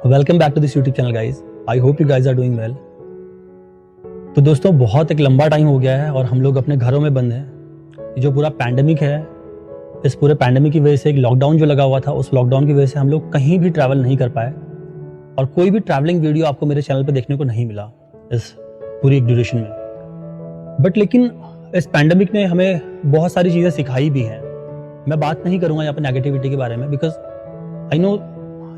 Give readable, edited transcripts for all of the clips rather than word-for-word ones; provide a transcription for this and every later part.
Welcome back to this YouTube channel guys. I hope you guys are doing well. तो दोस्तों, बहुत एक लंबा टाइम हो गया है और हम लोग अपने घरों में बंद हैं। ये जो पूरा पैंडेमिक है, इस पूरे पैंडेमिक की वजह से एक लॉकडाउन जो लगा हुआ था, उस लॉकडाउन की वजह से हम लोग कहीं भी ट्रैवल नहीं कर पाए और कोई भी ट्रैवलिंग वीडियो आपको मेरे चैनल पर देखने को नहीं मिला इस पूरी एक ड्यूरेशन में। बट लेकिन इस पैंडेमिक ने हमें बहुत सारी चीज़ें सिखाई भी हैं। मैं बात नहीं करूँगा यहाँ पर नेगेटिविटी के बारे में, बिकॉज आई नो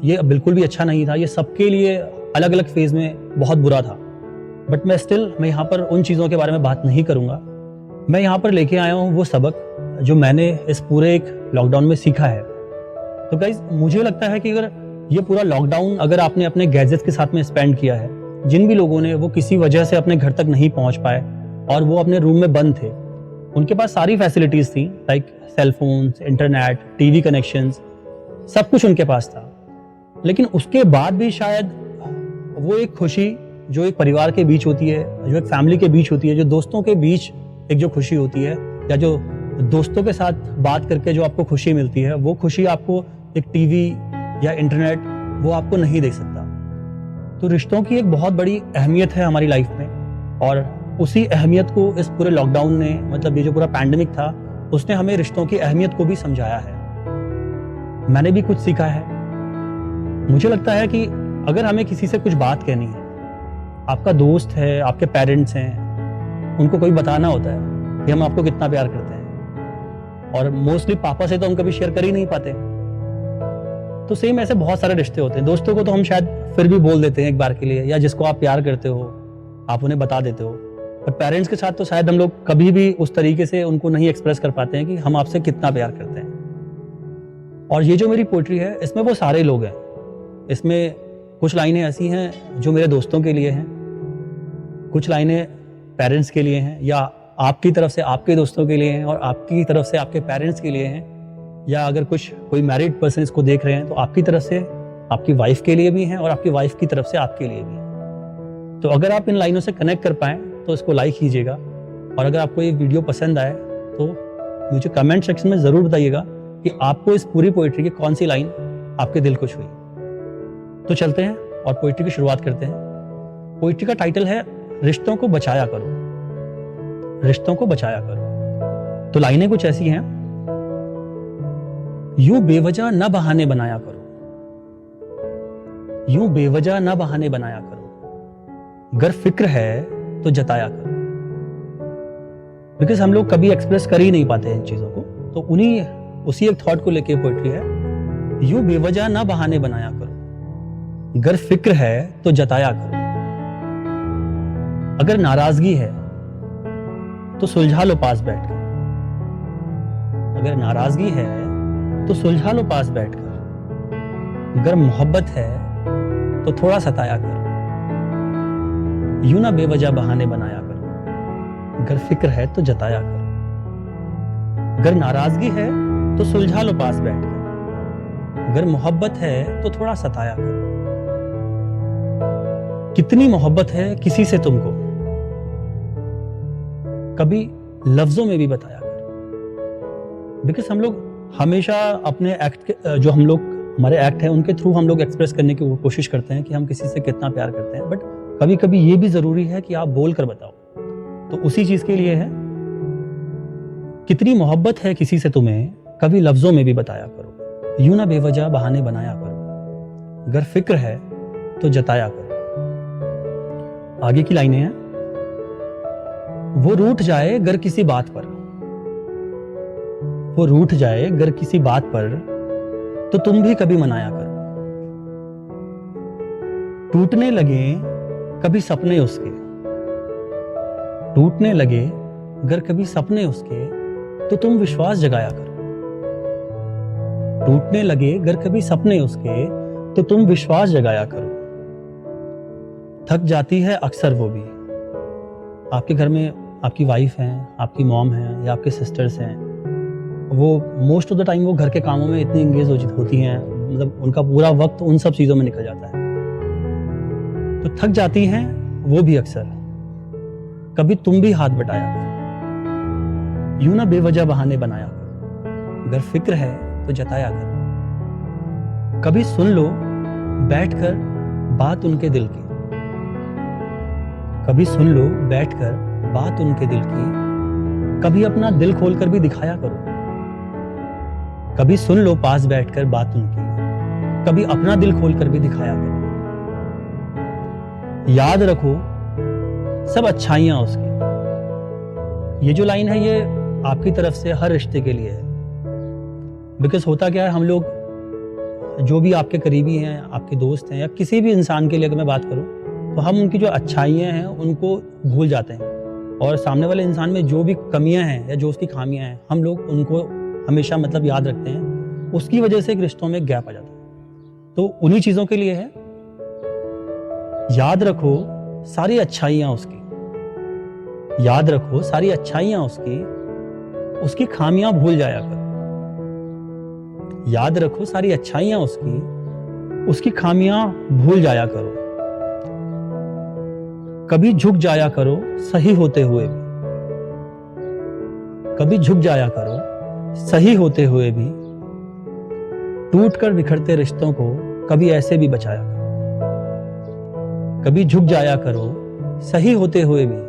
ये बिल्कुल भी अच्छा नहीं था। ये सबके लिए अलग अलग फेज में बहुत बुरा था। बट मैं यहाँ पर उन चीज़ों के बारे में बात नहीं करूँगा। मैं यहाँ पर लेके आया हूँ वो सबक जो मैंने इस पूरे एक लॉकडाउन में सीखा है। तो गाइज, मुझे लगता है कि अगर ये पूरा लॉकडाउन अगर आपने अपने गैजेट्स के साथ में स्पेंड किया है, जिन भी लोगों ने वो किसी वजह से अपने घर तक नहीं पहुँच पाए और वो अपने रूम में बंद थे, उनके पास सारी फैसिलिटीज़ थी, like cellphones, internet, TV connections, सब कुछ उनके पास था। लेकिन उसके बाद भी शायद वो एक खुशी जो एक परिवार के बीच होती है, जो एक फैमिली के बीच होती है, जो दोस्तों के बीच एक जो खुशी होती है, या जो दोस्तों के साथ बात करके जो आपको खुशी मिलती है, वो खुशी आपको एक टीवी या इंटरनेट वो आपको नहीं दे सकता। तो रिश्तों की एक बहुत बड़ी अहमियत है हमारी लाइफ में, और उसी अहमियत को इस पूरे लॉकडाउन ने, मतलब ये जो पूरा पैंडेमिक था, उसने हमें रिश्तों की अहमियत को भी समझाया है। मैंने भी कुछ सीखा है। मुझे लगता है कि अगर हमें किसी से कुछ बात कहनी है, आपका दोस्त है, आपके पेरेंट्स हैं, उनको कोई बताना होता है कि हम आपको कितना प्यार करते हैं, और मोस्टली पापा से तो हम कभी शेयर कर ही नहीं पाते। तो सेम ऐसे बहुत सारे रिश्ते होते हैं। दोस्तों को तो हम शायद फिर भी बोल देते हैं एक बार के लिए, या जिसको आप प्यार करते हो आप उन्हें बता देते हो। पर पेरेंट्स के साथ तो शायद हम लोग कभी भी उस तरीके से उनको नहीं एक्सप्रेस कर पाते हैं कि हम आपसे कितना प्यार करते हैं। और ये जो मेरी पोएट्री है, इसमें वो सारे लोग हैं। इसमें कुछ लाइनें ऐसी हैं जो मेरे दोस्तों के लिए हैं, कुछ लाइनें पेरेंट्स के लिए हैं, या आपकी तरफ से आपके दोस्तों के लिए हैं, और आपकी तरफ से आपके पेरेंट्स के लिए हैं, या अगर कोई मैरिड पर्सन इसको देख रहे हैं तो आपकी तरफ से आपकी वाइफ के लिए भी हैं, और आपकी वाइफ की तरफ से आपके लिए भी हैं। तो अगर आप इन लाइनों से कनेक्ट कर पाएँ तो इसको लाइक कीजिएगा, और अगर आपको ये वीडियो पसंद आए तो मुझे कमेंट सेक्शन में ज़रूर बताइएगा कि आपको इस पूरी पोइट्री की कौन सी लाइन आपके दिल को छुई। तो चलते हैं और पोइट्री की शुरुआत करते हैं। पोइट्री का टाइटल है रिश्तों को बचाया करो, रिश्तों को बचाया करो। तो लाइनें कुछ ऐसी हैं। यूं बेवजह न बहाने बनाया करो, यूं बेवजह न बहाने बनाया करो, गर फिक्र है तो जताया करो। बिकॉज हम लोग कभी एक्सप्रेस कर ही नहीं पाते इन चीजों को। तो उसी एक थॉट को लेके पोइट्री है। यूं बेवजह न बहाने बनाया करो, गर फिक्र है तो जताया करो। अगर नाराजगी है तो सुलझा लो पास बैठकर, अगर नाराजगी है तो सुलझा लो पास बैठकर, गर मोहब्बत है तो थोड़ा सताया करो। यूं ना बेवजह बहाने बनाया करो, गर फिक्र है तो जताया करो। गर नाराजगी है तो सुलझा लो पास बैठकर, गर मोहब्बत है तो थोड़ा सताया करो। कितनी मोहब्बत है किसी से तुमको, कभी लफ्जों में भी बताया करो। बिकॉज हम लोग हमेशा अपने एक्ट जो हमारे एक्ट है उनके थ्रू हम लोग एक्सप्रेस करने की कोशिश करते हैं कि हम किसी से कितना प्यार करते हैं। बट कभी कभी ये भी जरूरी है कि आप बोल कर बताओ। तो उसी चीज के लिए है, कितनी मोहब्बत है किसी से तुम्हें, कभी लफ्जों में भी बताया करो। यूं ना बेवजह बहाने बनाया करो, गर फिक्र है तो जताया करो। आगे की लाइनें हैं। वो रूठ जाए गर किसी बात पर, वो रूठ जाए गर किसी बात पर, तो तुम भी कभी मनाया करो। टूटने लगे कभी सपने उसके, टूटने लगे गर कभी सपने उसके, तो तुम विश्वास जगाया करो। टूटने लगे गर कभी सपने उसके, तो तुम विश्वास जगाया करो। थक जाती है अक्सर वो भी, आपके घर में आपकी वाइफ हैं, आपकी मॉम हैं, या आपके सिस्टर्स हैं, वो मोस्ट ऑफ द टाइम वो घर के कामों में इतनी एंगेज होती हैं, मतलब उनका पूरा वक्त उन सब चीज़ों में निकल जाता है। तो थक जाती हैं वो भी अक्सर, कभी तुम भी हाथ बटाया करो। यूं ना बेवजह बहाने बनाया करो, गर फिक्र है तो जताया करो। कभी सुन लो बैठकर बात उनके दिल की। कभी सुन लो बैठकर बात उनके दिल की, कभी अपना दिल खोलकर भी दिखाया करो। कभी सुन लो पास बैठकर बात उनकी, कभी अपना दिल खोलकर भी दिखाया करो। याद रखो सब अच्छाइयां उसकी। ये जो लाइन है ये आपकी तरफ से हर रिश्ते के लिए है। बिकॉज होता क्या है, हम लोग जो भी आपके करीबी हैं, आपके दोस्त हैं, या किसी भी इंसान के लिए अगर मैं बात करूं, तो हम उनकी जो अच्छाइयां हैं उनको भूल जाते हैं, और सामने वाले इंसान में जो भी कमियां हैं या जो उसकी खामियां हैं हम लोग उनको हमेशा मतलब याद रखते हैं। उसकी वजह से एक रिश्तों में गैप आ जाता है। तो उन्हीं चीज़ों के लिए है, याद रखो सारी अच्छाइयां उसकी। याद रखो सारी अच्छाइयां उसकी खामियां भूल जाया करो। याद रखो सारी अच्छाइयां उसकी खामियां भूल जाया करो। कभी झुक जाया करो सही होते हुए भी। कभी झुक जाया करो सही होते हुए भी। टूटकर बिखरते रिश्तों को कभी ऐसे भी बचाया करो। कभी झुक जाया करो सही होते हुए भी।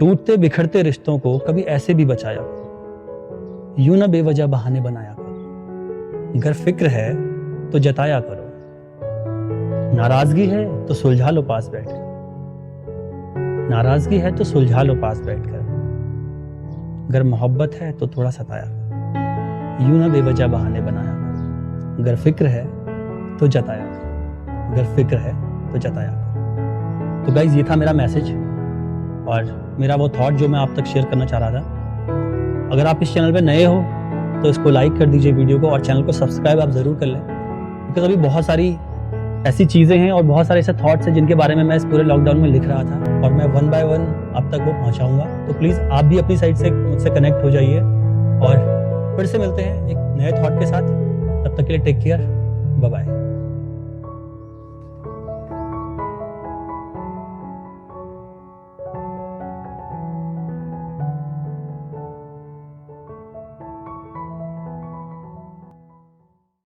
टूटते बिखरते रिश्तों को कभी ऐसे भी बचाया करो। यूं ना बेवजह बहाने बनाया करो। अगर फिक्र है तो जताया करो। नाराजगी है तो सुलझा लो पास बैठकर। नाराजगी है तो सुलझा लो पास बैठकर। अगर मोहब्बत है तो थोड़ा सताया करो। यूं ना बेवजह बहाने बनाया करो। अगर फिक्र है तो जताया करो। अगर फिक्र है तो जताया करो। तो गाइज ये था मेरा मैसेज और मेरा वो थॉट जो मैं आप तक शेयर करना चाह रहा था। अगर आप इस चैनल पे नए हो तो इसको लाइक कर दीजिए वीडियो को, और चैनल को सब्सक्राइब आप ज़रूर कर लें। बिकॉज अभी बहुत सारी ऐसी चीज़ें हैं और बहुत सारे ऐसे थॉट्स हैं जिनके बारे में मैं इस पूरे लॉकडाउन में लिख रहा था, और मैं 1 बाय 1 आप तक वो पहुंचाऊंगा। तो प्लीज़ आप भी अपनी साइड से मुझसे कनेक्ट हो जाइए, और फिर से मिलते हैं एक नए थॉट के साथ। तब तक के लिए टेक केयर, बाय बाय।